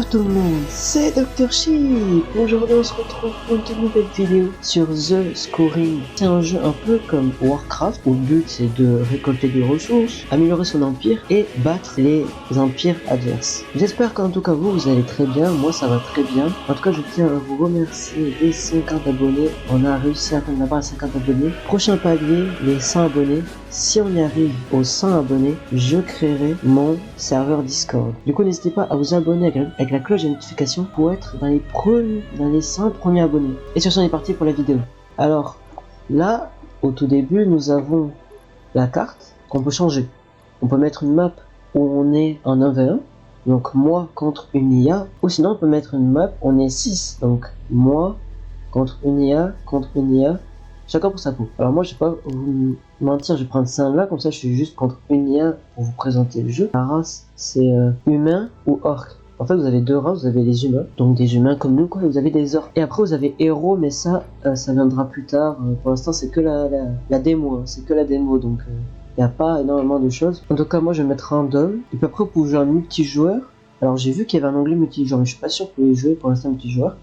tout le monde, c'est Dr. Sheep. Aujourd'hui on se retrouve pour une nouvelle vidéo sur The Scoring. C'est un jeu un peu comme Warcraft où le but c'est de récolter des ressources, améliorer son empire et battre les empires adverses. J'espère qu'en tout cas vous allez très bien, moi ça va très bien. En tout cas je tiens à vous remercier des 50 abonnés, on a réussi à atteindre la barre de 50 abonnés. Prochain palier, les 100 abonnés. Si on y arrive aux 100 abonnés, je créerai mon serveur Discord. Du coup, n'hésitez pas à vous abonner avec la cloche de notification pour être dans les 100 premiers abonnés. Et sur ce, on est parti pour la vidéo. Alors, là, au tout début, nous avons la carte qu'on peut changer. On peut mettre une map où on est en 1v1, donc moi contre une IA. Ou sinon, on peut mettre une map où on est 6, donc moi contre une IA, chacun pour sa peau. Alors moi je vais pas vous mentir, je vais prendre ça là, comme ça je suis juste contre une IA pour vous présenter le jeu. La race c'est humain ou orc. En fait vous avez deux races, vous avez les humains, donc des humains comme nous quoi, et vous avez des orcs. Et après vous avez héros, mais ça viendra plus tard. Pour l'instant c'est que la démo, hein. C'est que la démo, donc il n'y a pas énormément de choses. En tout cas moi je vais mettre random, et puis après vous pouvez jouer en multijoueur. Alors j'ai vu qu'il y avait un onglet multijoueur, mais je suis pas sûr que vous pouvez jouer pour l'instant multijoueur.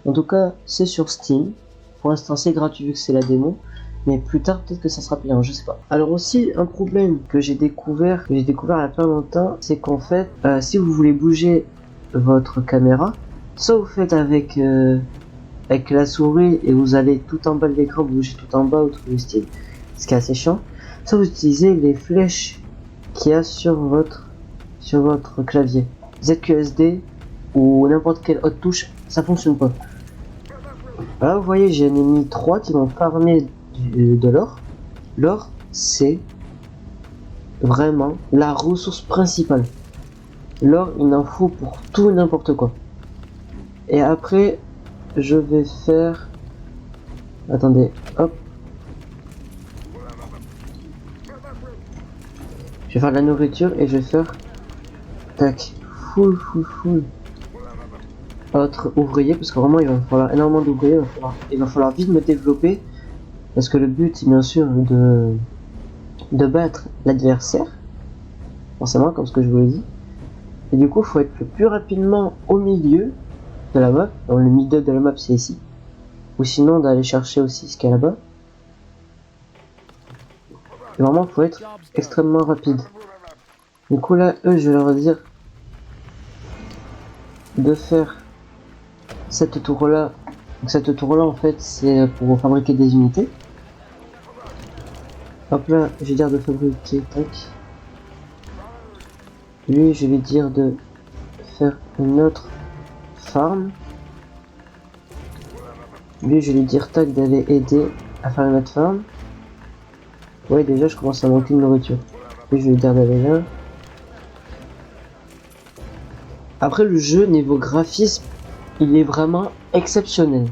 En tout cas c'est sur Steam. Pour l'instant c'est gratuit vu que c'est la démo, mais plus tard peut-être que ça sera payant, je sais pas. Alors aussi un problème que j'ai découvert il y a pas longtemps, c'est qu'en fait si vous voulez bouger votre caméra, soit vous faites avec la souris et vous allez tout en bas de l'écran, vous bougez tout en bas ou tout le style, ce qui est assez chiant, soit vous utilisez les flèches qu'il y a sur votre clavier, ZQSD ou n'importe quelle autre touche, ça fonctionne pas. Là vous voyez j'ai mis 3 qui vont farmer de l'or. L'or c'est vraiment la ressource principale. L'or il en faut pour tout et n'importe quoi. Et après je vais faire... Attendez, hop. Je vais faire de la nourriture et je vais faire... Tac, full. Autre ouvrier, parce que vraiment il va me falloir énormément d'ouvriers, il va falloir vite me développer, parce que le but c'est bien sûr de battre l'adversaire, forcément comme ce que je vous l'ai dit, et du coup il faut être le plus rapidement au milieu de la map. Donc, le milieu de la map c'est ici, ou sinon d'aller chercher aussi ce qu'il y a là-bas, et vraiment il faut être extrêmement rapide. Du coup là eux je vais leur dire de faire cette tour là. Donc cette tour là en fait c'est pour fabriquer des unités. Hop là je vais dire de fabriquer, tac. Lui je vais dire de faire une autre farm. Lui je vais lui dire tac d'aller aider à faire une autre farm. Ouais déjà je commence à manquer de nourriture. Lui je vais lui dire d'aller là. Après le jeu niveau graphisme il est vraiment exceptionnel.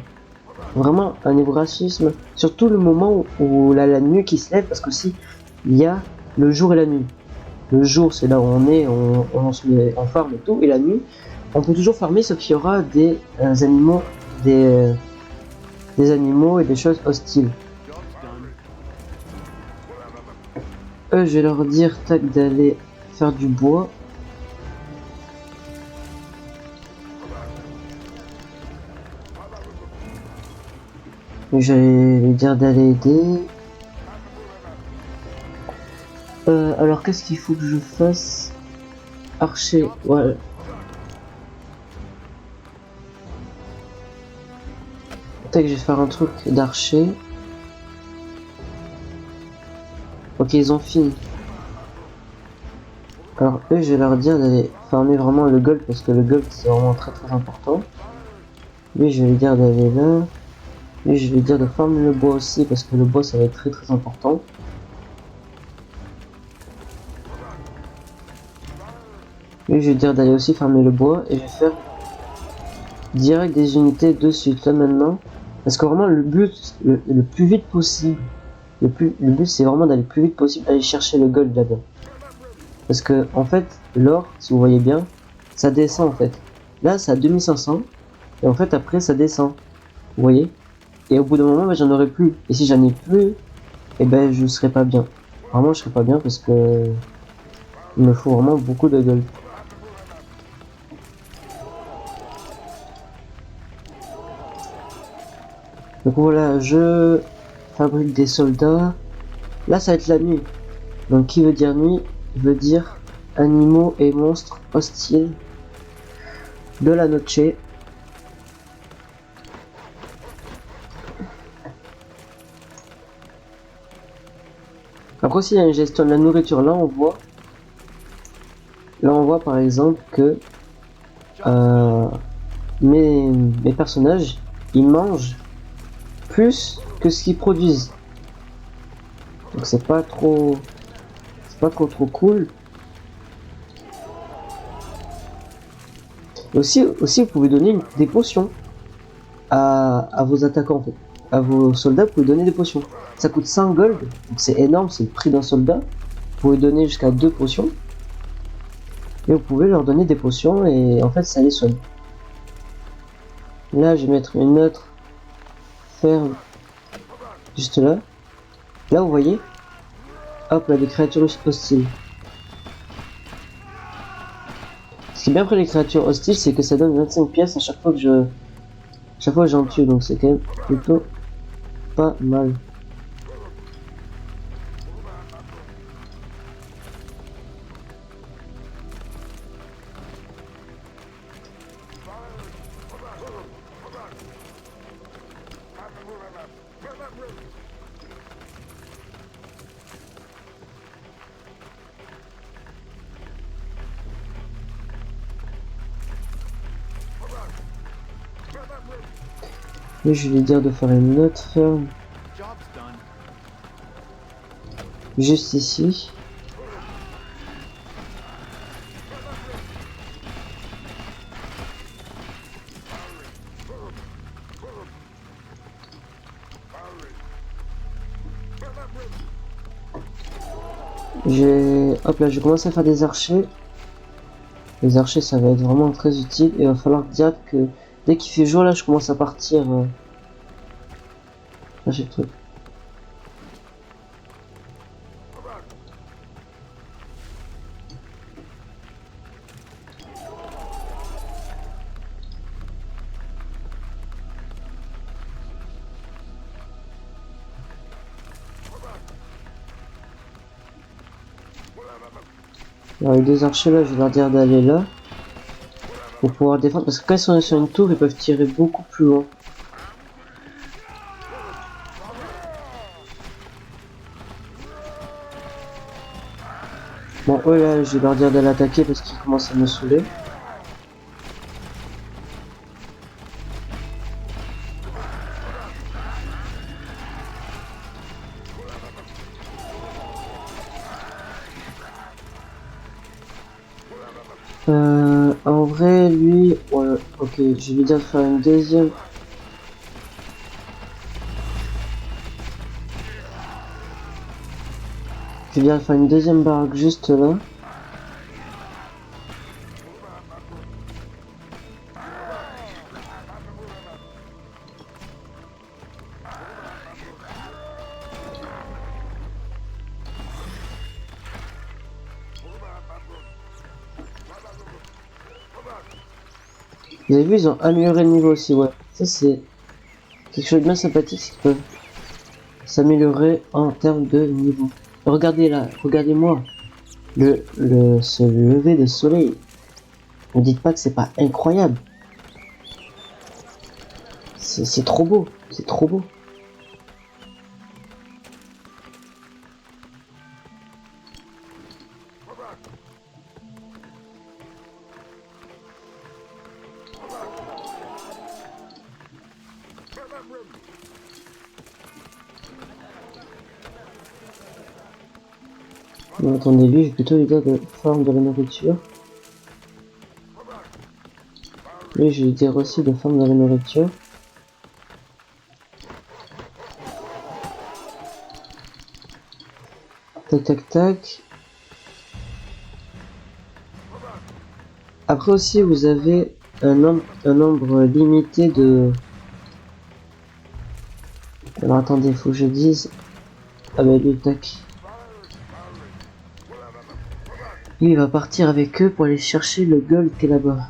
Vraiment un niveau graphisme, surtout le moment où la nuit qui se lève, parce que si il y a le jour et la nuit. Le jour c'est là où on est, on se met en farm et tout, et la nuit on peut toujours farmer sauf qu'il y aura des animaux, des animaux et des choses hostiles. Eux je vais leur dire tac d'aller faire du bois. Je vais lui dire d'aller aider. Alors qu'est-ce qu'il faut que je fasse? Archer, voilà. Peut-être que je vais faire un truc d'archer. Ok, ils ont fini. Alors eux, je vais leur dire d'aller farmer vraiment le gold, parce que le gold c'est vraiment très important. Lui, je vais lui dire d'aller là. Lui, je vais lui dire de farmer le bois aussi, parce que le bois ça va être très important. Lui, je vais dire d'aller aussi farmer le bois, et je vais faire direct des unités de suite là maintenant, parce que vraiment le but le plus vite possible, le but c'est vraiment d'aller le plus vite possible, aller chercher le gold là-bas, parce que en fait l'or, si vous voyez bien, ça descend en fait. Là c'est à 2500 et en fait après ça descend, vous voyez, et au bout d'un moment ben, j'en aurai plus, et si j'en ai plus, et ben je serai pas bien, vraiment je serai pas bien, parce que il me faut vraiment beaucoup de gold. Donc voilà, je fabrique des soldats. Là, ça va être la nuit. Donc qui veut dire nuit veut dire animaux et monstres hostiles de la noche. Après aussi il y a une gestion de la nourriture. Là on voit par exemple que mes personnages ils mangent plus que ce qu'ils produisent. Donc c'est pas trop cool. Aussi vous pouvez donner des potions à vos attaquants en fait. À vos soldats, vous pouvez donner des potions. Ça coûte 100 gold, donc c'est énorme, c'est le prix d'un soldat. Vous pouvez donner jusqu'à 2 potions. Et vous pouvez leur donner des potions et en fait ça les soigne. Là je vais mettre une autre ferme juste là. Là vous voyez, hop là des créatures hostiles. Ce qui est bien après les créatures hostiles, c'est que ça donne 25 pièces à chaque fois que j'en tue, donc c'est quand même plutôt pas mal. Et je vais lui dire de faire une autre ferme juste ici. Hop là, je commence à faire des archers. Les archers, ça va être vraiment très utile. Et il va falloir dire que dès qu'il fait jour, là, je commence à partir. Là, j'ai le truc. Alors, les deux archers là, je vais leur dire d'aller là pour pouvoir défendre. Parce que quand ils sont sur une tour, ils peuvent tirer beaucoup plus loin. Bon, eux là, je vais leur dire d'aller attaquer parce qu'ils commencent à me saouler. En vrai, lui, ouais, ok, je vais lui dire de faire une deuxième. Je vais dire de faire une deuxième baraque juste là. Vous avez vu, ils ont amélioré le niveau aussi, ouais. Ça, c'est quelque chose de bien sympathique, c'est qu'ils peuvent s'améliorer en termes de niveau. Regardez là, regardez-moi. Ce lever de soleil. Ne dites pas que c'est pas incroyable. C'est trop beau, c'est trop beau. Non, attendez, lui, je vais plutôt lui dire de farm de la nourriture. Lui, je vais lui dire aussi de farm de la nourriture. Tac, tac, tac. Après aussi, vous avez un nombre limité de... Alors attendez, il faut que je dise... Ah bah lui, tac. Lui, il va partir avec eux pour aller chercher le gold qui est là-bas.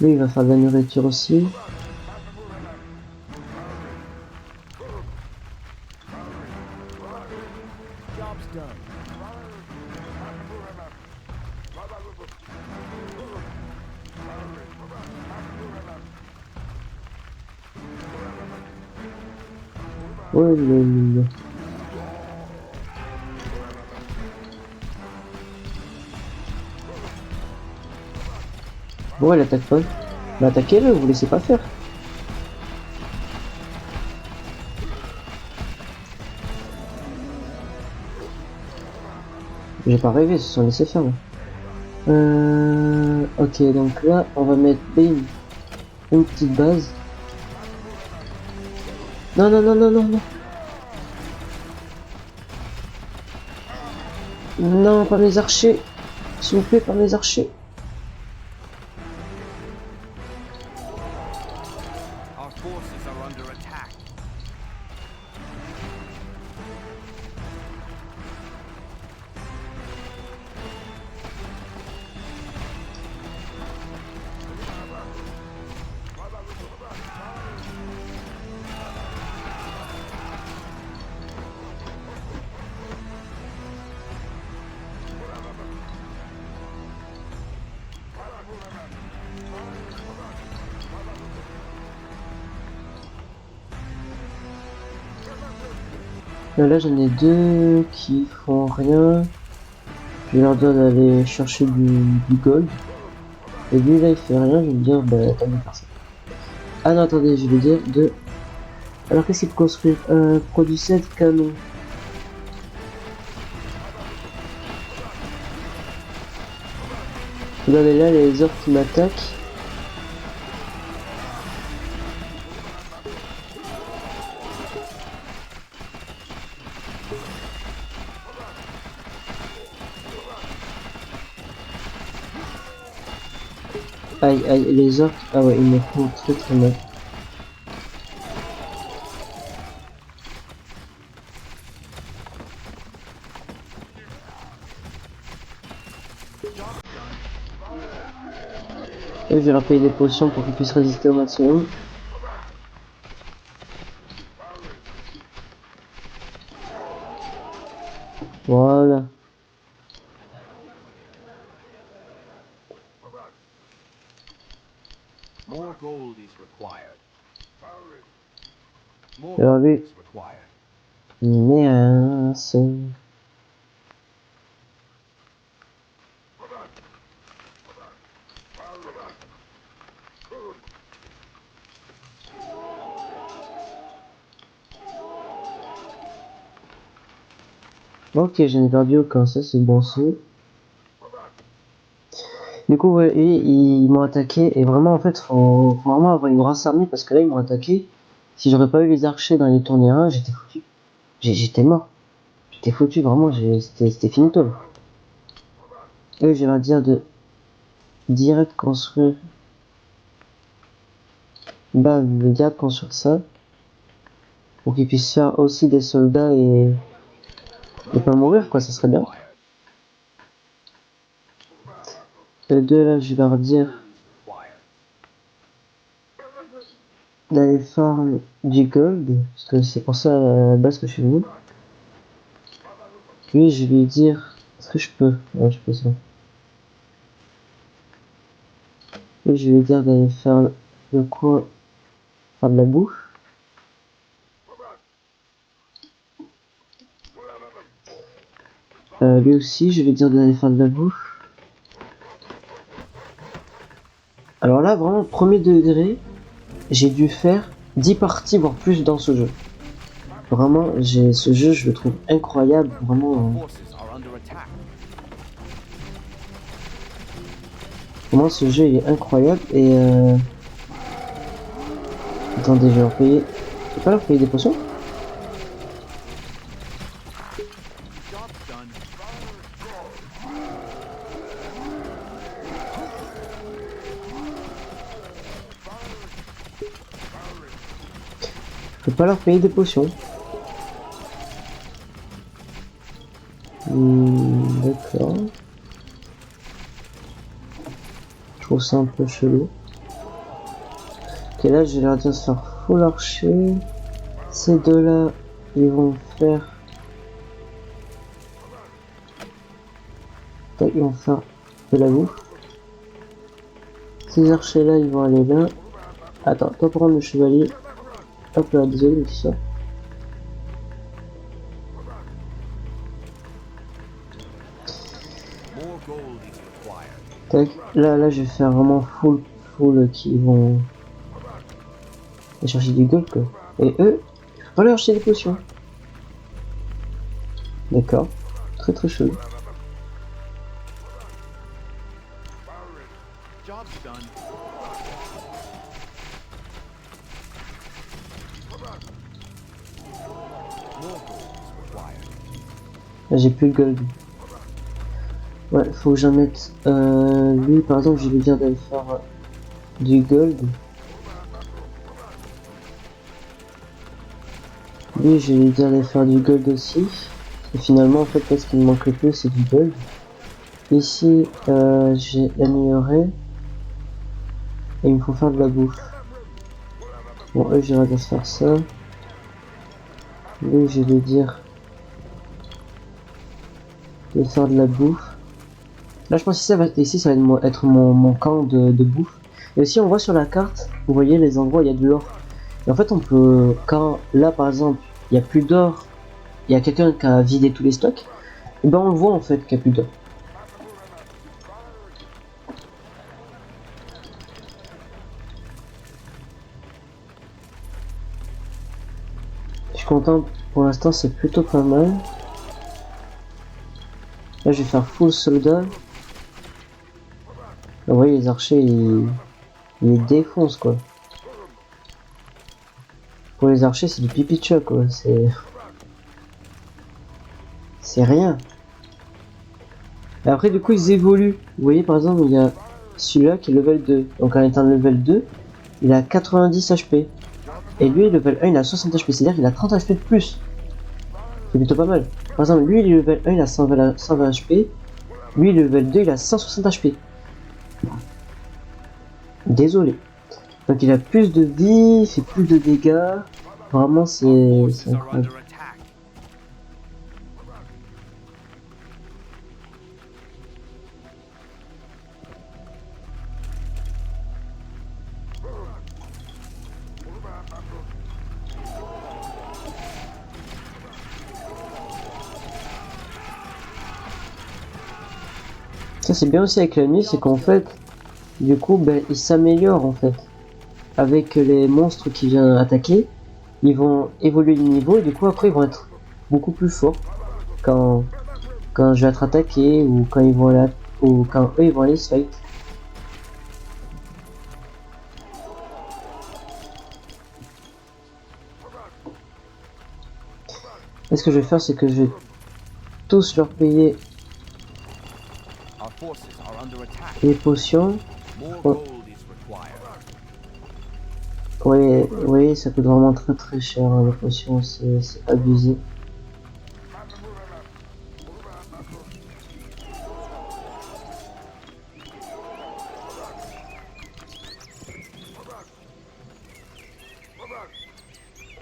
Lui, il va faire de la nourriture aussi. Ouais, bon, elle attaque pas. Mais attaquez-le, vous laissez pas faire. J'ai pas rêvé, ils se sont laissés faire. Ok, donc là, on va mettre bim, une petite base. Non, non, non, non, non, non. Non, pas mes archers. S'il vous plaît, pas mes archers. Là, j'en ai deux qui font rien. Je leur donne d'aller chercher du gold. Et lui, là, il fait rien. Je vais me dire, bah, t'as mieux faire ça. Ah non, attendez, je vais dire deux. Alors, qu'est-ce qu'il peut construire? Produit 7 canons. Regardez là, les orques qui m'attaquent. Aïe, aïe, les orques. Ah ouais, ils me font très très mal. Et je vais leur payer des potions pour qu'ils puissent résister au maximum. Voilà. Alors lui, mince. Ok, j'en ai perdu aucun, ça c'est bon signe. Du coup, ouais, et ils m'ont attaqué, et vraiment, en fait, faut vraiment avoir une grosse armée, parce que là, ils m'ont attaqué. Si j'aurais pas eu les archers dans les tournées 1, j'étais foutu. J'étais mort. J'étais foutu, vraiment, c'était finito. Et je vais leur dire de direct construire. Bah, direct construire ça. Pour qu'ils puissent faire aussi des soldats et pas mourir, quoi, ça serait bien. Les deux, là, je vais leur dire d'aller faire du gold, parce que c'est pour ça à la base que je suis venu. Puis je vais lui dire, est-ce que je peux? Ouais, je peux ça. Puis je vais lui dire d'aller faire le quoi? Faire de la bouffe. Lui aussi, je vais dire d'aller faire de la bouffe. Alors là, vraiment, premier degré, j'ai dû faire 10 parties, voire plus dans ce jeu. Vraiment, ce jeu, je le trouve incroyable, vraiment. Vraiment, ce jeu, il est incroyable, et attendez, je vais leur payer... Je vais pas leur payer des potions? Je peux pas leur payer des potions. D'accord. Je trouve ça un peu chelou. Ok, là, je vais leur dire de faire full archer. Ces deux-là, ils vont faire... Ils vont faire de la bouffe. Ces archers-là, ils vont aller là. Attends, toi prendre le chevalier. Hop là, désolé, c'est ça. Tac. Là, je vais faire vraiment full qui vont chercher du gold quoi. Et eux, on va leur acheter des potions. D'accord. Très chaud. Là, j'ai plus le gold. Ouais, faut que j'en mette. Lui, par exemple, je vais lui dire d'aller faire du gold. Lui, je vais lui dire d'aller faire du gold aussi. Et finalement, en fait, là, ce qui me manque le plus, c'est du gold. Ici, j'ai amélioré. Et il me faut faire de la bouffe. Bon, eux, j'irai de faire ça. Lui, je vais lui dire de faire de la bouffe. Là, je pense que ici, ça va être mon camp de bouffe. Et aussi, on voit sur la carte, vous voyez les endroits où il y a de l'or. Et en fait, on peut, quand là, par exemple, il n'y a plus d'or, il y a quelqu'un qui a vidé tous les stocks, et ben on le voit en fait qu'il n'y a plus d'or. Je suis content, pour l'instant, c'est plutôt pas mal. Là, je vais faire full soldat. Vous voyez, les archers, ils défoncent quoi. Pour les archers, c'est du pipi de chat quoi. C'est rien. Et après, du coup, ils évoluent. Vous voyez, par exemple, il y a celui-là qui est level 2. Donc, en étant level 2, il a 90 HP. Et lui, level 1, il a 60 HP. C'est-à-dire qu'il a 30 HP de plus. C'est plutôt pas mal. Par exemple, lui, il est level 1, il a 120 HP. Lui, level 2, il a 160 HP. Désolé. Donc, il a plus de vie, il fait plus de dégâts. Vraiment, c'est incroyable. Ça c'est bien aussi avec la nuit, c'est qu'en fait, du coup, ben, il s'améliore en fait. Avec les monstres qui viennent attaquer, ils vont évoluer de niveau et du coup après ils vont être beaucoup plus forts quand je vais être attaqué ou quand ils vont aller ou quand eux ils vont aller se fight. Et ce que je vais faire, c'est que je vais tous leur payer les potions. Oui, ça coûte vraiment très cher, hein, les potions, c'est abusé.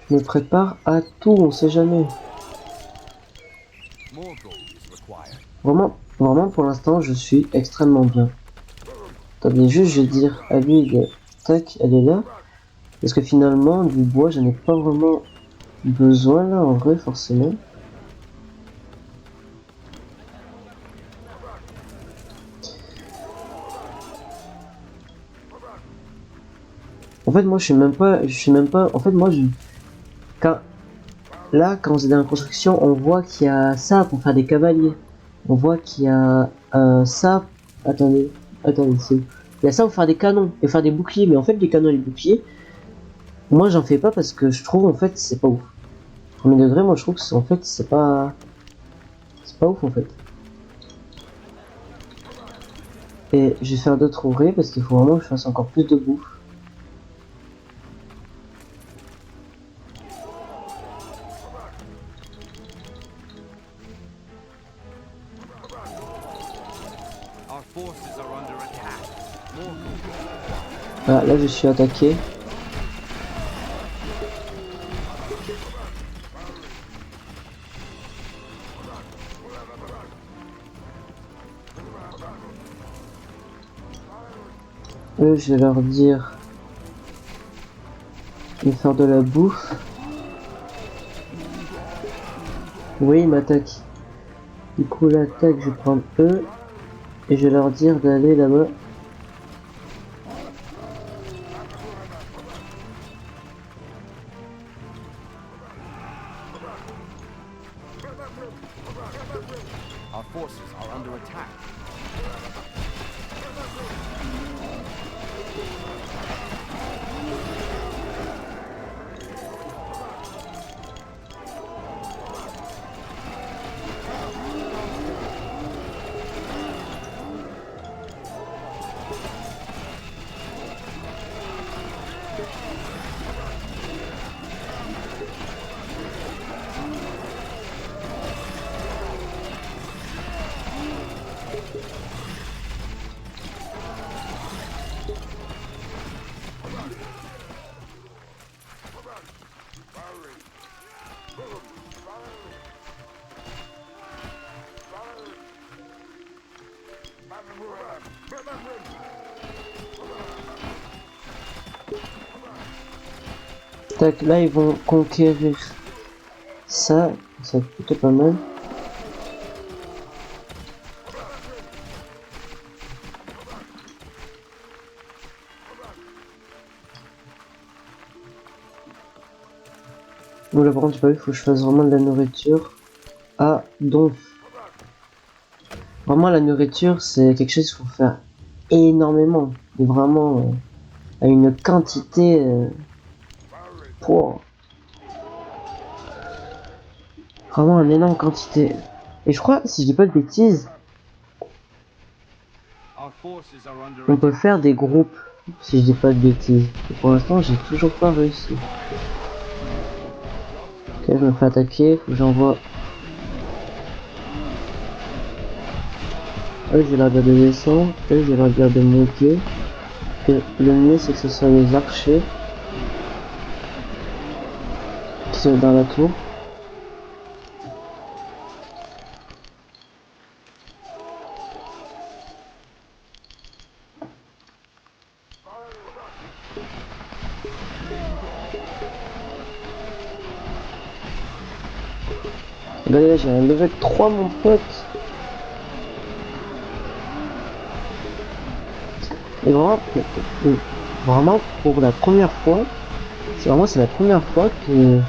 Je me prépare à tout, on sait jamais. Vraiment pour l'instant, je suis extrêmement bien. Attendez, juste, je vais dire à lui, tac, elle est là. Parce que finalement, du bois, j'en ai pas vraiment besoin là, en vrai, forcément. En fait, moi, je suis même pas, en fait, moi, quand vous êtes dans la construction, on voit qu'il y a ça pour faire des cavaliers. On voit qu'il y a ça, attendez, c'est où? Il y a ça pour faire des canons et faire des boucliers, mais en fait, les canons et les boucliers, moi, j'en fais pas parce que je trouve, en fait, c'est pas ouf. Premier degré, moi, je trouve que en fait, c'est pas ouf, en fait. Et je vais faire d'autres ouvriers parce qu'il faut vraiment que je fasse encore plus de bouffe. Ah, là je suis attaqué. Eux, je vais leur dire de faire de la bouffe. Oui, ils m'attaquent. Du coup, l'attaque, je vais prendre eux. Et je vais leur dire d'aller là-bas. Our forces are under attack. Tac, là ils vont conquérir ça, ça va être plutôt pas mal. Bon là par contre j'ai pas vu, faut que je fasse vraiment de la nourriture. Ah donc vraiment la nourriture c'est quelque chose qu'il faut faire énormément, vraiment à une quantité pour vraiment une énorme quantité. Et je crois, si je dis pas de bêtises, on peut faire des groupes, si je dis pas de bêtises. Et pour l'instant j'ai toujours pas réussi. Ok, je me fais attaquer, faut que j'envoie. Eux j'ai l'air de descendre, eux j'ai l'air de monter. Et le mieux c'est que ce soit les archers qui sont dans la tour. Regardez là, j'ai un level 3 mon pote. Et vraiment pour la première fois, c'est la première fois que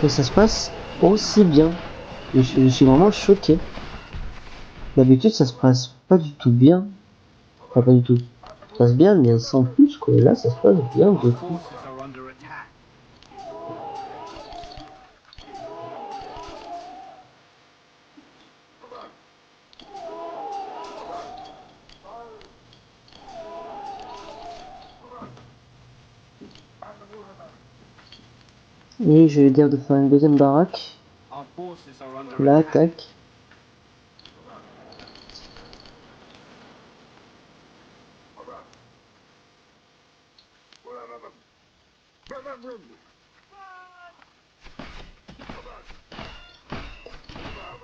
ça se passe aussi bien. Et je suis vraiment choqué. D'habitude ça se passe pas du tout bien. Enfin pas du tout. Ça se passe bien mais sans plus quoi. Là ça se passe bien de fou. Et je vais dire de faire une deuxième baraque. Là, tac.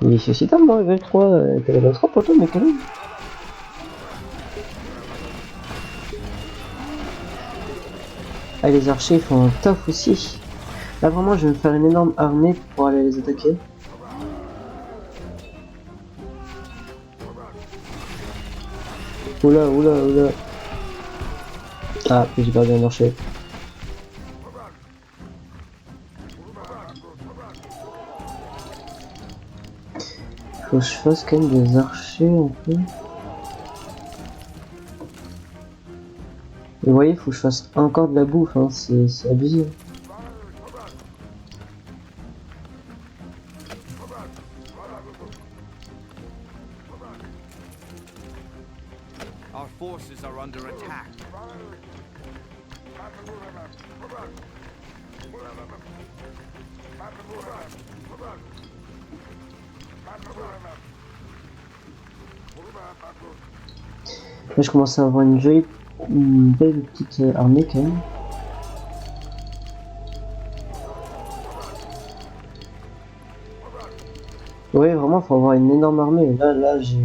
Il est suscitable moi, level 3, t'as level 3 pour toi, mais quand même. Ah, les archers font un taf aussi. Là vraiment je vais me faire une énorme armée pour aller les attaquer. Oula, oula, oula. Ah, j'ai perdu un archer. Faut que je fasse quand même des archers un peu. Et vous voyez, faut que je fasse encore de la bouffe, hein, c'est abusé. Our forces are under attack. Là je commence à avoir une belle petite armée quand même. Ouais vraiment faut avoir une énorme armée. Là j'ai...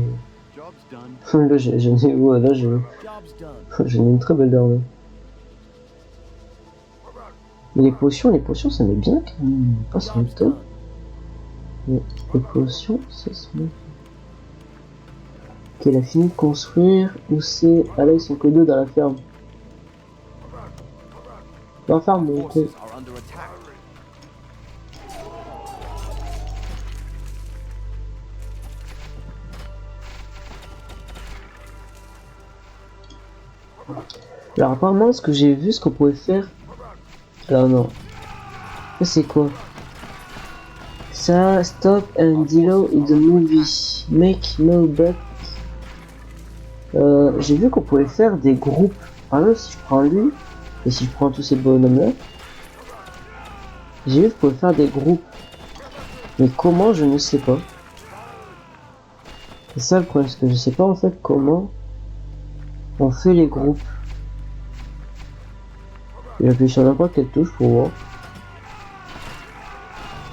là j'ai... Ouais, là j'ai... j'ai une très belle armée. Mais les potions ça met bien quand même. Pas sur le top. Mais les potions ça se met. qu'elle a fini de construire. Où c'est? Ah là, ils sont que deux dans la ferme. Dans la ferme, Our ok. forces are under attack. Alors apparemment, ce que j'ai vu, ce qu'on pouvait faire... Alors non. Ça c'est quoi? Ça, stop and delay in the movie. Make no but. J'ai vu qu'on pouvait faire des groupes. Par exemple, si je prends lui, et si je prends tous ces bonhommes là, j'ai vu qu'on pouvait faire des groupes. Mais comment, je ne sais pas. C'est ça le problème, parce que je sais pas en fait comment on fait les groupes. J'appuie sur n'importe quelle touche pour voir.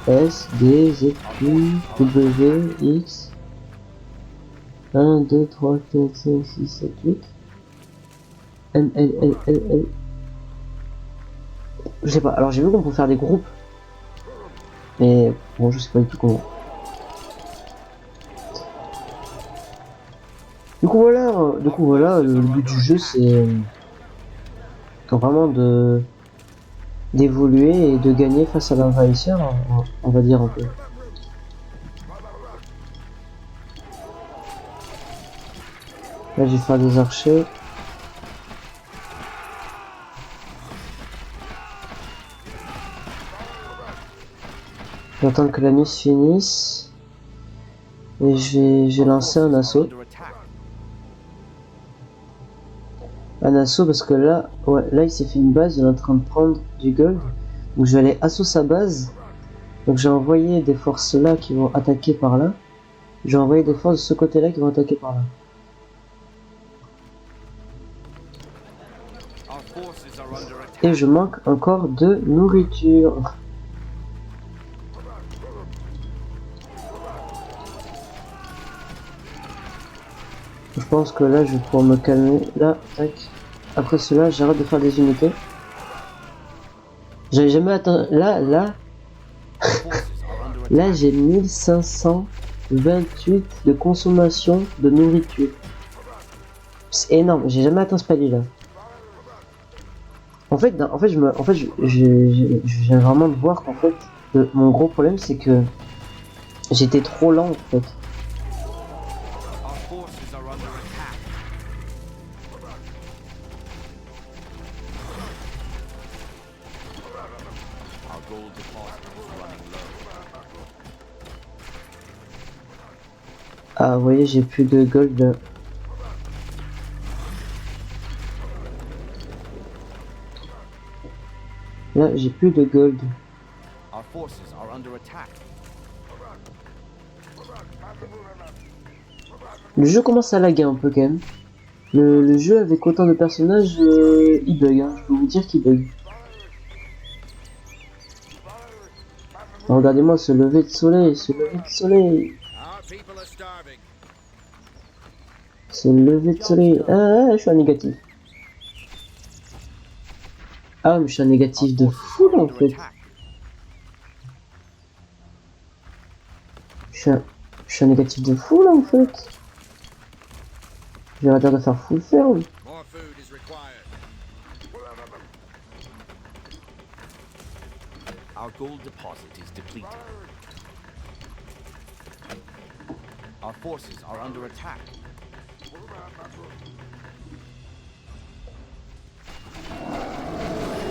S, D, Z, Q, W, X. 1, 2, 3, 4, 5, 6, 7, 8. M, L, L, L, L. Je sais pas, alors j'ai vu qu'on peut faire des groupes. Mais bon, je sais pas du tout comment. Du coup voilà, le but du jeu c'est vraiment d'évoluer et de gagner face à l'envahisseur, on va dire un peu. Là, je vais faire des archers. J'attends que la nuit se finisse. Et je vais lancer un assaut. Under attack. Un assaut parce que là, ouais, là il s'est fait une base, il est en train de prendre du gold. Donc je vais aller assaut sa base. Donc j'ai envoyé des forces là qui vont attaquer par là. J'ai envoyé des forces de ce côté là qui vont attaquer par là. Our forces are under Et attack. je manque encore de nourriture. Je pense que là je vais pouvoir me calmer. Là, tac. Après cela, j'arrête de faire des unités. J'avais jamais atteint. Là, Our forces are under là attack. j'ai 1528 de consommation de nourriture. C'est énorme, j'ai jamais atteint ce palier là. En fait, je viens vraiment de voir qu'en fait, mon gros problème c'est que j'étais trop lent en fait. Our forces are under attack. Our gold deposit is running low. Ah, vous voyez, j'ai plus de gold là. Là, j'ai plus de gold. Our forces are under attack. Le jeu commence à laguer un peu quand même. Le jeu avec autant de personnages, il bug, hein. Je peux vous dire qu'il bug. Regardez-moi ce lever de soleil, ce lever de soleil. Our people are starving. Ce lever de soleil. Ah, je suis un négatif. Ah, mais je suis un négatif de fou là en Under fait. attack. Je suis un négatif de fou là en fait. Je vais arrêter de faire full ferme. More food is required. Our gold deposit is depleted. Our forces are under attack.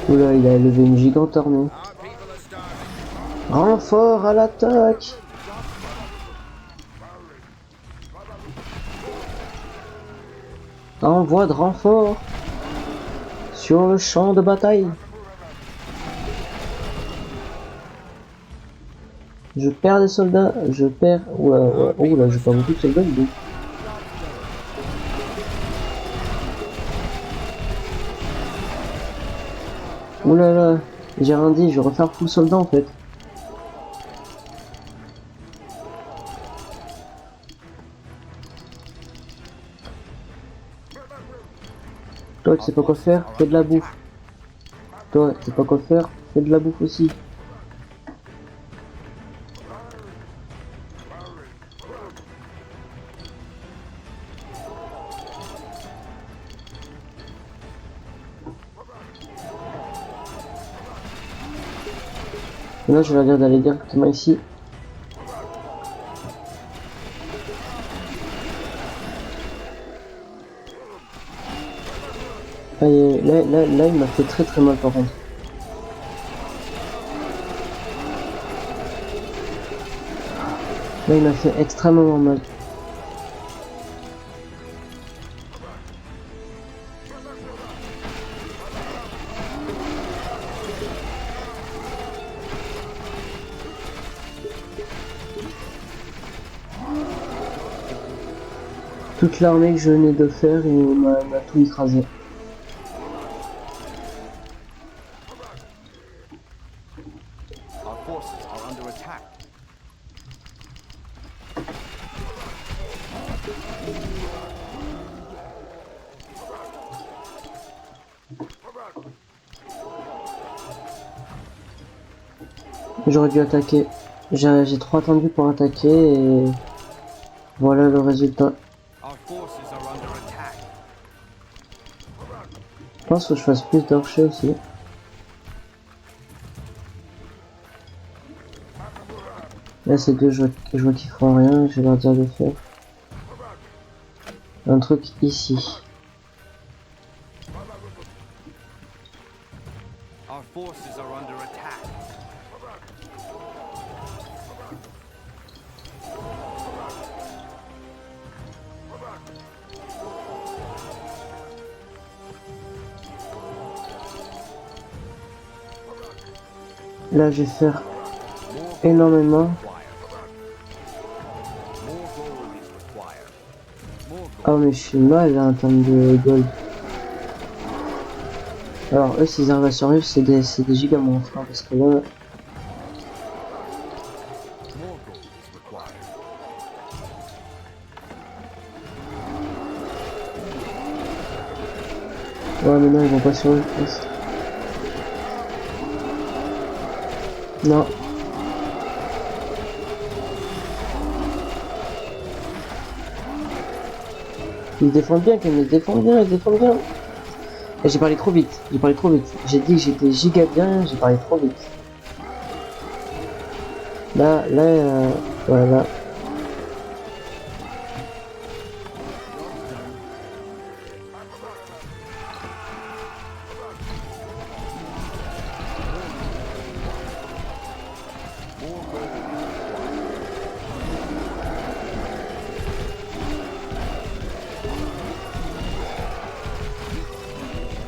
Oula, il a levé une gigante armée. Our people are starving. Renfort à l'attaque. Envoi de renfort sur le champ de bataille. Je perds des soldats, je perds... Oula, je perds beaucoup de soldats, donc. Oulala, j'ai rien dit, je vais refaire full soldat en fait. Toi, tu sais pas quoi faire, fais de la bouffe. Toi, tu sais pas quoi faire, fais de la bouffe aussi. Là, je vais leur dire d'aller directement ici. Et là, il m'a fait très mal par contre. Là, il m'a fait extrêmement mal. Toute l'armée que je venais de faire, il m'a tout écrasé. Our forces are under attack. J'aurais dû attaquer. J'ai trop attendu pour attaquer et voilà le résultat. Our forces are under attack. Je pense que je fasse plus d'archers aussi. Là, c'est deux, je vois qu'ils font rien, je vais leur dire de faire un truc ici. Our forces are under attack. Là, je vais faire More énormément. gold is required. More gold. Ah, mais je suis mal là en termes de gold. Alors, eux, s'ils arrivent à survivre, c'est des giga monstres, hein, parce que là, More gold is required. ouais, mais non, ils vont pas survivre. Non. Ils défendent bien, quand même, ils défendent bien. Et j'ai parlé trop vite, J'ai dit que j'étais giga bien, j'ai parlé trop vite. Là, voilà. More gold is required.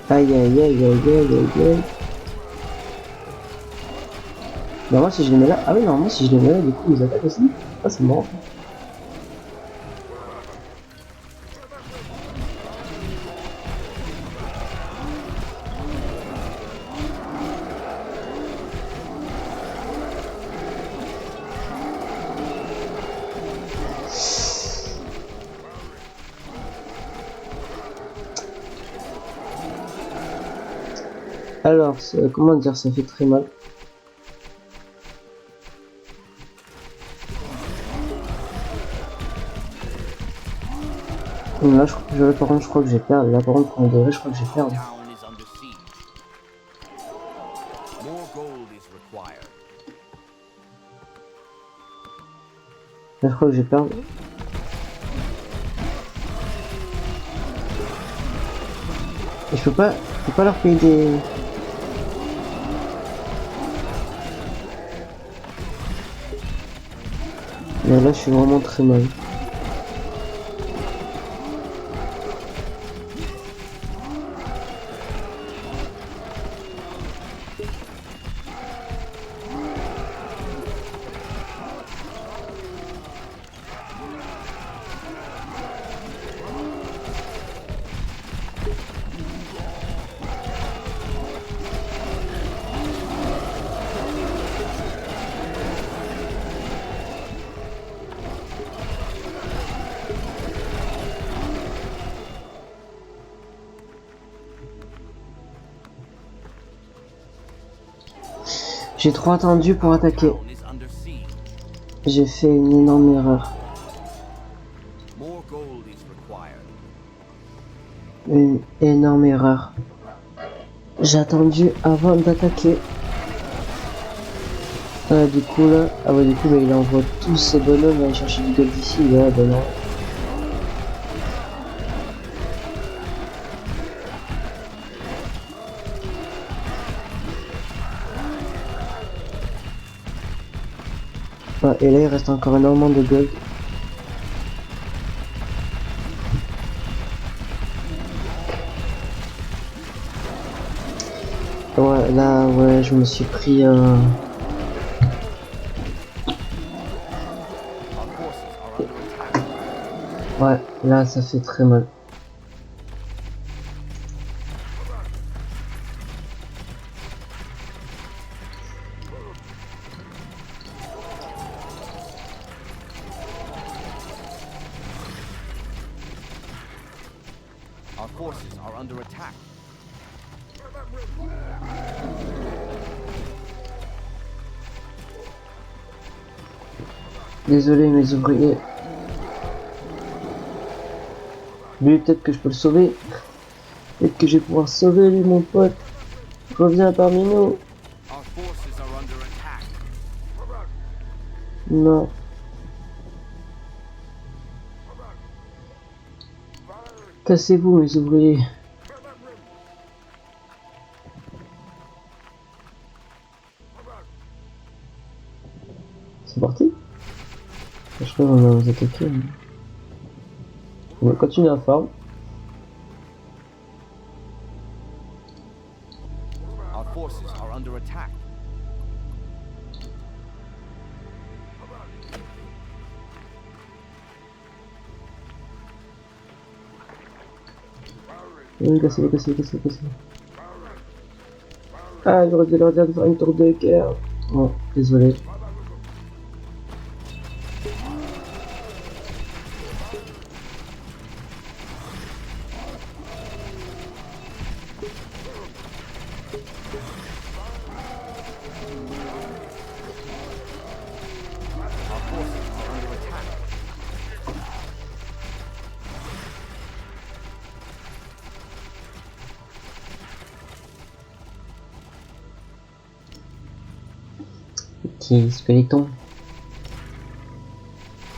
Aïe. Normalement si je les mets là, ah oui normalement si je les mets là du coup ils attaquent aussi. Ah c'est marrant. Alors, comment dire, ça fait très mal. Là, par contre, je crois que j'ai perdu. Là, par contre, pour de vrai, je crois que j'ai perdu. Town is under siege. More gold is required. Là, je crois que j'ai perdu. Et je peux pas leur payer des... Mais là, je suis vraiment très mal. J'ai trop attendu pour attaquer. Town is under siege. J'ai fait une énorme erreur. More gold is required. Une énorme erreur. J'ai attendu avant d'attaquer. Du coup là, ah ouais, du coup bah, il envoie tous ses bonhommes aller chercher du gold ici, là, bah non. Ah, et là il reste encore énormément de gold. Ouais, là, ouais, je me suis pris un... Our forces are under attack. Ouais, là, ça fait très mal. Our forces are under attack. Désolé, mes ouvriers. Lui, peut-être que je peux le sauver. Peut-être que je vais pouvoir sauver lui, mon pote. Reviens parmi nous. Our forces are under attack. Non. Cassez-vous, mes ouvriers. C'est parti. Je crois qu'on va vous attaquer. On va continuer à farm. Our forces are under attack. Cassez-le, cassez-le, cassez-le, cassez-le. Ah, j'aurais dû leur dire de faire une tour de cœur. Bon, désolé. Our forces are under attack. Petit squeletton.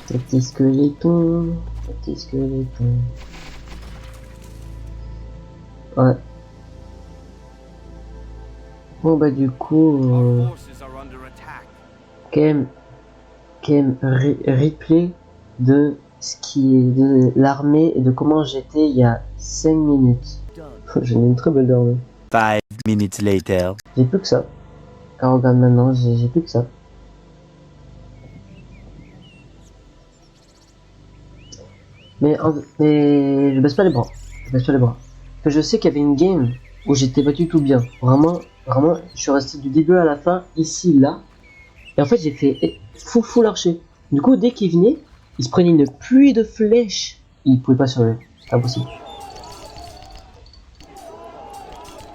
Petit squeletton. Petit squeletton. Ouais. Bon bah du coup, Our forces are under attack. replay de ce qui est de l'armée et de comment j'étais il y a 5 minutes. J'ai une très belle armée. 5 minutes later. J'ai plus que ça. Quand on regarde maintenant, j'ai plus que ça. Mais je baisse pas les bras. Je baisse pas les bras. Que je sais qu'il y avait une game où j'étais pas du tout bien. Vraiment, je suis resté du début à la fin, ici, là. Et en fait, j'ai fait full archer. Du coup, dès qu'il venait, il se prenait une pluie de flèches. Il pouvait pas survivre. C'est impossible.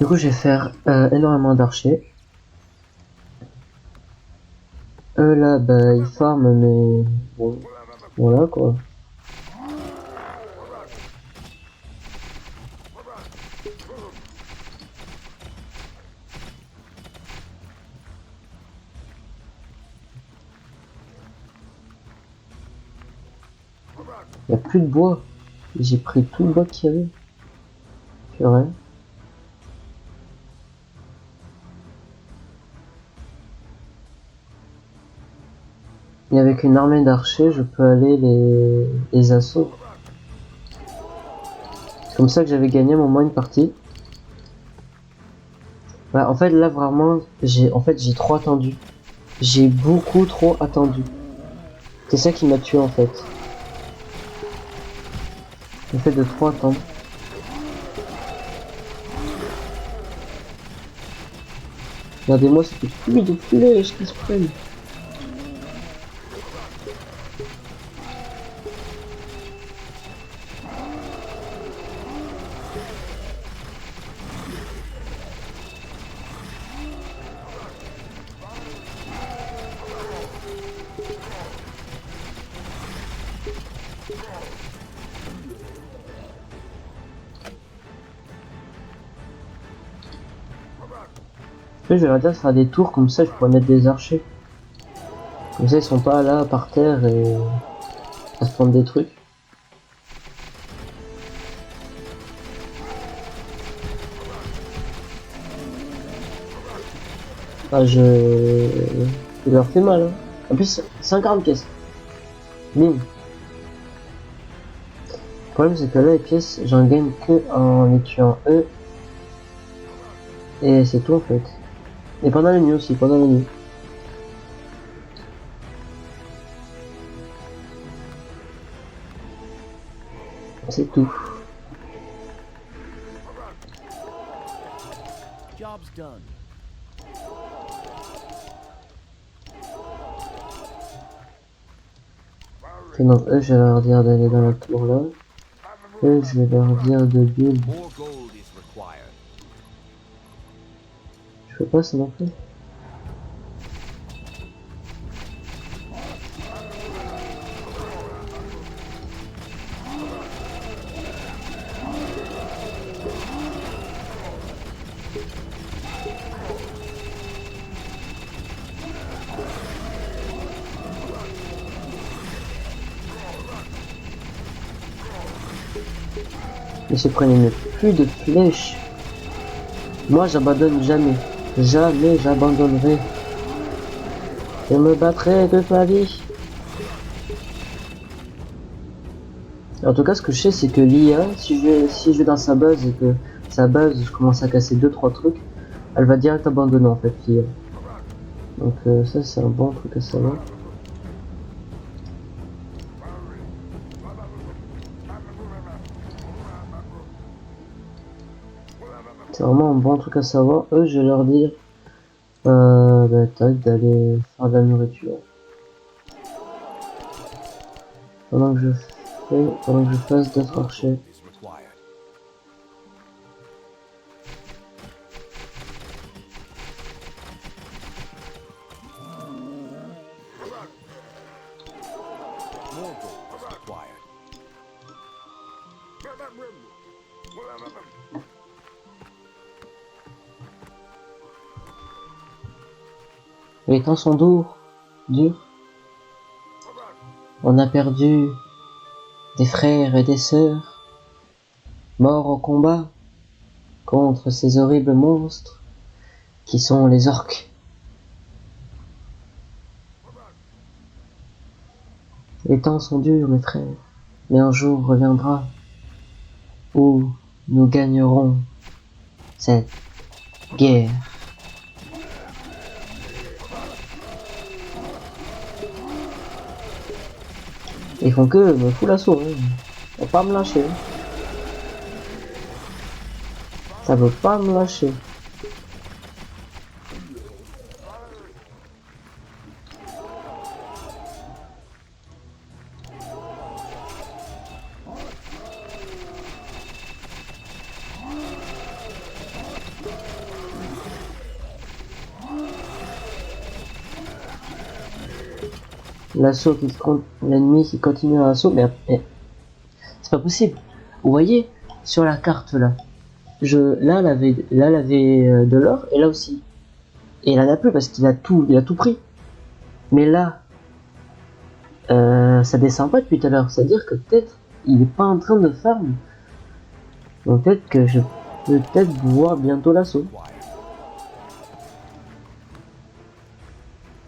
Du coup, je vais faire énormément d'archers. Eux là, bah, ils farment, mais bon, voilà quoi. Il n'y a plus de bois. J'ai pris tout le bois qu'il y avait. Purée. Et avec une armée d'archers, je peux aller les assauts. C'est comme ça que j'avais gagné mon moins une partie. Bah, en fait, là, vraiment, j'ai trop attendu. J'ai beaucoup trop attendu. C'est ça qui m'a tué, en fait. Le fait de trop attendre. Regardez-moi cette pluie de flèches qui se prennent. Je vais leur dire de faire des tours comme ça, je pourrais mettre des archers. Comme ça, ils sont pas là par terre et à se prendre des trucs. Ah, je leur fais mal. Hein. En plus, 50 pièces. Bim. Le problème, c'est que là, les pièces, j'en gagne que en les tuant eux. Et c'est tout en fait. Et pendant la nuit aussi, pendant la nuit. C'est tout. Job's done. Et donc eux, je vais leur dire d'aller dans la tour là. Eux, je vais leur dire de build. More gold is required. Je peux pas ça non plus. Ils se prennent plus de flèches. Moi, j'abandonne jamais. Jamais j'abandonnerai. Je me battrai toute ma vie. En tout cas, ce que je sais, c'est que l'IA, si je vais dans sa base et que sa base, je commence à casser 2-3 trucs, elle va direct abandonner en fait, l'IA. Donc ça, c'est un bon truc à savoir. C'est vraiment un bon truc à savoir. Eux, je vais leur dire d'aller faire de la nourriture. Pendant que je fasse d'autres archers. Is required. More gold is required. Les temps sont durs. On a perdu des frères et des sœurs, morts au combat contre ces horribles monstres qui sont les orques. Les temps sont durs, mes frères, mais un jour reviendra où nous gagnerons cette guerre. Ils font que me foutre l'assaut, hein. Ça veut pas me lâcher. Ça veut pas me lâcher. L'assaut qui compte, l'ennemi qui continue à l'assaut, mais c'est pas possible. Vous voyez sur la carte là, là elle avait de l'or et là aussi. Et là n'a plus parce qu'il a tout pris. Mais là, ça descend pas depuis tout à l'heure. C'est-à-dire que peut-être il est pas en train de farm. Donc peut-être que je peux peut-être voir bientôt l'assaut.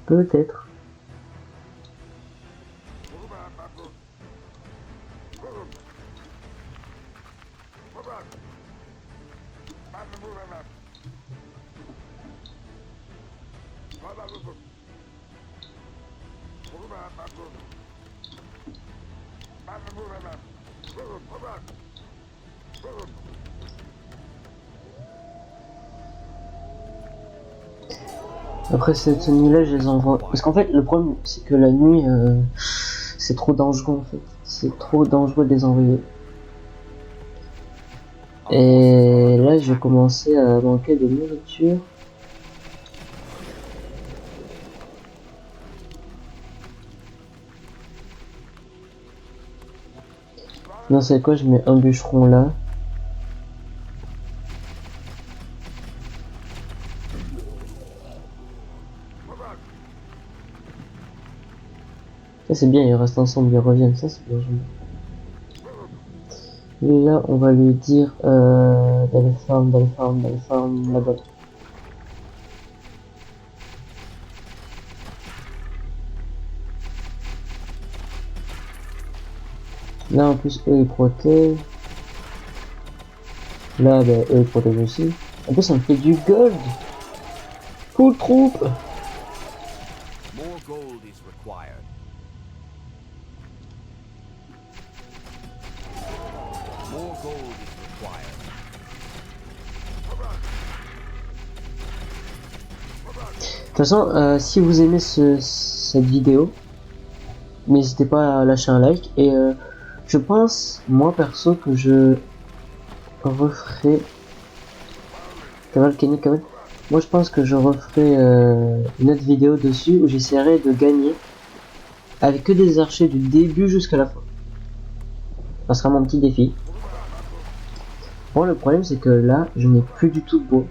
Peut-être. Après cette nuit là je les envoie. Parce qu'en fait le problème c'est que la nuit c'est trop dangereux en fait. C'est trop dangereux de les envoyer. Et là je vais commencer à manquer de nourriture. Non c'est quoi, je mets un bûcheron là. Ça c'est bien, ils restent ensemble, ils reviennent, ça c'est bien. Lui là, on va lui dire d'aller farm là-bas. Là en plus eux ils protègent. Là ben eux ils protègent aussi. En plus ça me fait du gold. Full troupe. More gold is required. More gold is required. De toute façon, si vous aimez cette vidéo, n'hésitez pas à lâcher un like. Et je pense, moi perso, que je referai... Ça va le Kenny quand même. Moi je pense que je referai une autre vidéo dessus où j'essaierai de gagner avec que des archers du début jusqu'à la fin. Ça sera mon petit défi. Bon, le problème c'est que là, je n'ai plus du tout de bois.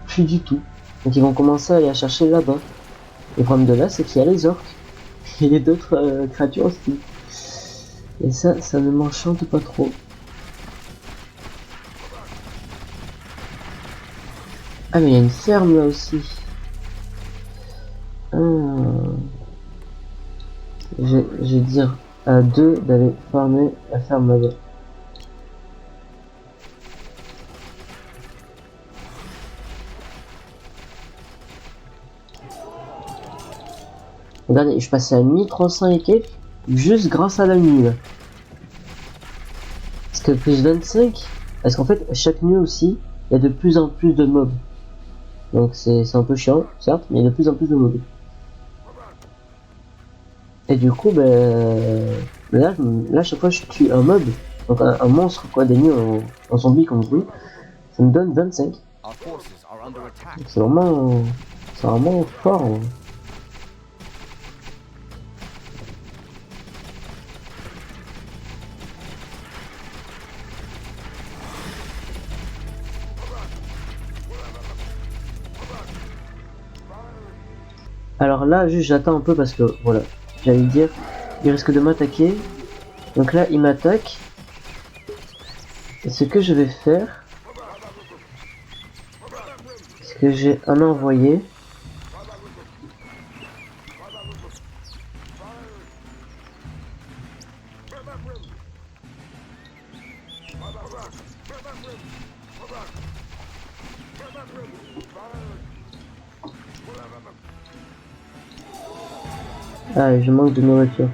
Plus du tout. Donc ils vont commencer à aller à chercher là-bas. Le problème de là, c'est qu'il y a les orques. Et les d'autres créatures aussi. Et ça ne m'enchante pas trop. Ah mais il y a une ferme là aussi. Ah. Je vais dire à 2 d'aller farmer la ferme là-bas. Regardez, je passais à 1300 et quelques juste grâce à la nuit là. Parce que plus 25, parce qu'en fait chaque nuit aussi, il y a de plus en plus de mobs. Donc c'est un peu chiant, certes, mais il y a de plus en plus de mobs. Et du coup, ben là chaque fois que je tue un mob, donc un monstre quoi, des nuits en zombie comme vous voulez, ça me donne 25. Our forces are under attack. C'est vraiment fort. Hein. Alors là, juste j'attends un peu parce que voilà, j'allais dire, il risque de m'attaquer. Donc là, il m'attaque. Et ce que je vais faire, c'est que j'ai un envoyé. Ah, je manque de nourriture.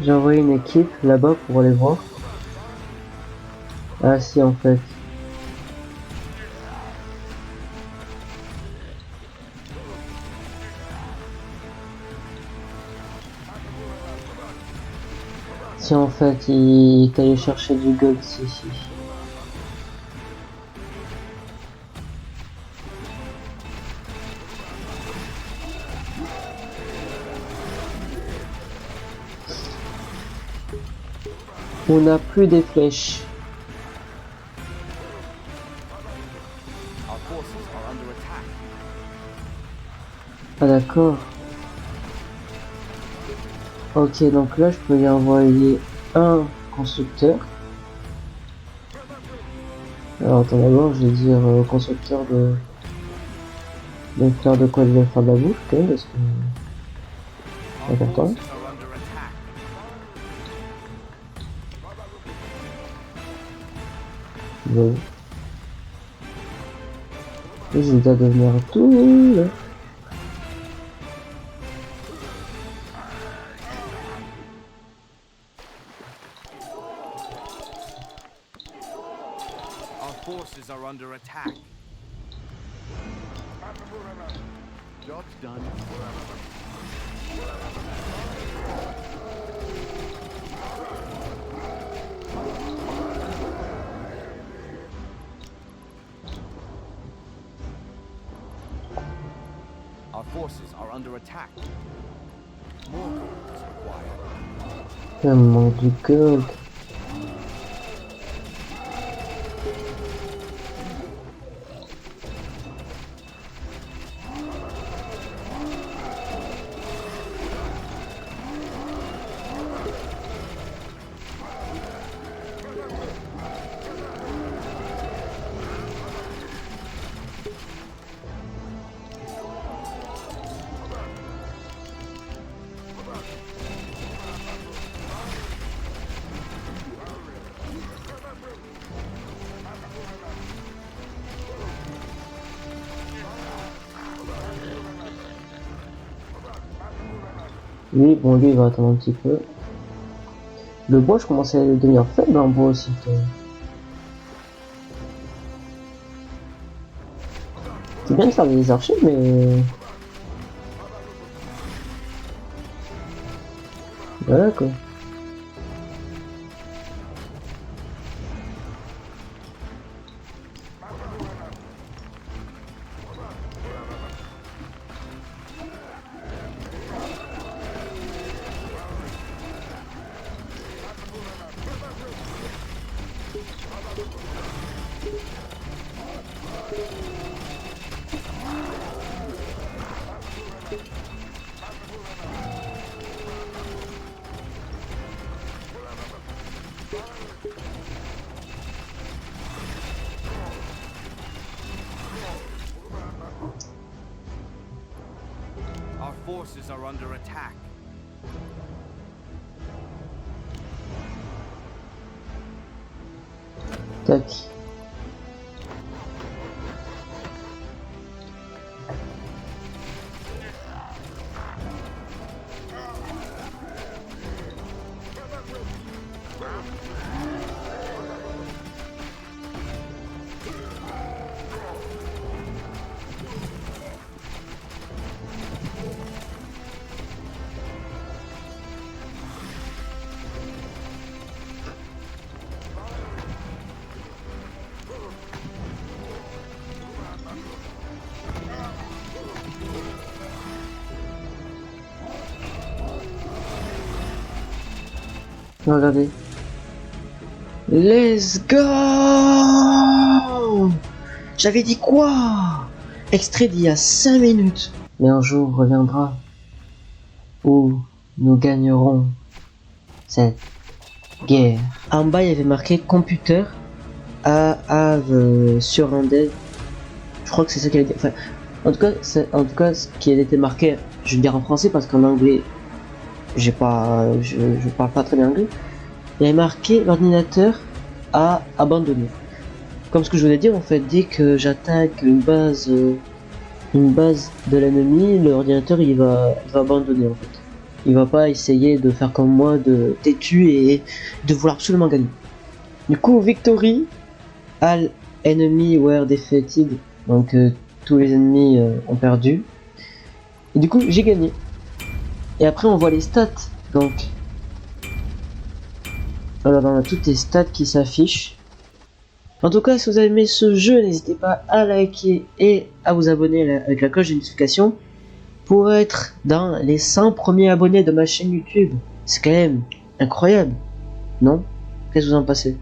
J'ai envoyé une équipe là-bas pour aller voir. Ah si, en fait. Si en fait, il est allé chercher du gold ici. On n'a plus des flèches. Our forces are under attack. Ah d'accord. Ok, donc là je peux y envoyer un constructeur. Alors attends d'abord, je vais dire au constructeur de faire de quoi il va faire de la bouffe quand même, parce que c'est Our important. forces are under attack. Bon. J'hésite à devenir tout là. Our forces are under attack. Job's done. Our forces are under attack. More gold is required. Ça me manque du gold. Lui, bon, lui, il va attendre un petit peu. Le bois, je commence à devenir faible en bois aussi. C'est bien de faire des archers, mais... Voilà, quoi. Our forces are under attack. Tac. Regardez. Let's go! J'avais dit quoi? Extrait d'il y a 5 minutes. Mais un jour reviendra où nous gagnerons cette guerre. En bas, il y avait marqué computer have surrounded. Je crois que c'est ça qu'elle a dit. Enfin, en tout cas, ce qui a été marqué, je vais le dire en français parce qu'en anglais, je parle pas très bien anglais. Il y a marqué l'ordinateur a abandonné. Comme ce que je voulais dire, en fait, dès que j'attaque une base de l'ennemi, l'ordinateur il va abandonner en fait. Il va pas essayer de faire comme moi, de têtu et de vouloir absolument gagner. Du coup, victory, all enemy were defeated. Donc tous les ennemis ont perdu. Et du coup, j'ai gagné. Et après, on voit les stats. Donc, alors on a toutes les stats qui s'affichent. En tout cas, si vous avez aimé ce jeu, n'hésitez pas à liker et à vous abonner avec la cloche de notification pour être dans les 100 premiers abonnés de ma chaîne YouTube. C'est quand même incroyable, non? Qu'est-ce que vous en pensez?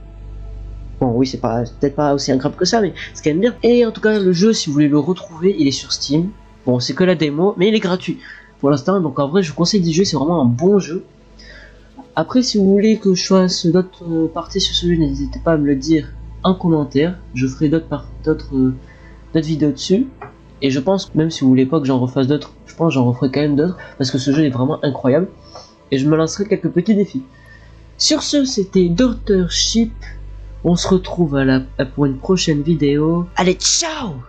Bon, oui, c'est peut-être pas aussi incroyable que ça, mais c'est quand même bien. Et en tout cas, le jeu, si vous voulez le retrouver, il est sur Steam. Bon, c'est que la démo, mais il est gratuit pour l'instant. Donc en vrai, je vous conseille d'y jouer, c'est vraiment un bon jeu. Après, si vous voulez que je fasse d'autres parties sur ce jeu, n'hésitez pas à me le dire en commentaire. Je ferai d'autres vidéos dessus. Et je pense, même si vous voulez pas que j'en refasse d'autres, je pense que j'en referai quand même d'autres. Parce que ce jeu est vraiment incroyable. Et je me lancerai quelques petits défis. Sur ce, c'était Dr. Sheep. On se retrouve pour une prochaine vidéo. Allez, ciao!